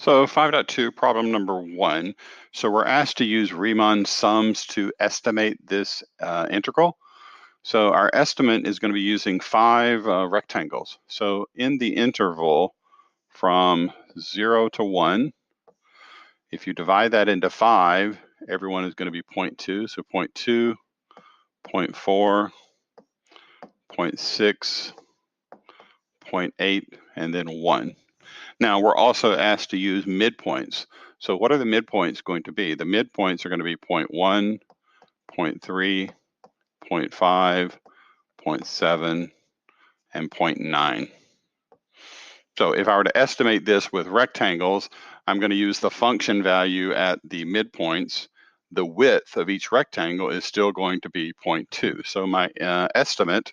So 5.2, problem number 1. So we're asked to use Riemann sums to estimate this integral. So our estimate is going to be using 5 rectangles. So in the interval from 0 to 1, if you divide that into 5, everyone is going to be 0.2. So 0.2, 0.4, 0.6, 0.8, and then 1. Now, we're also asked to use midpoints. So what are the midpoints going to be? The midpoints are going to be 0.1, 0.3, 0.5, 0.7, and 0.9. So if I were to estimate this with rectangles, I'm going to use the function value at the midpoints. The width of each rectangle is still going to be 0.2. So my estimate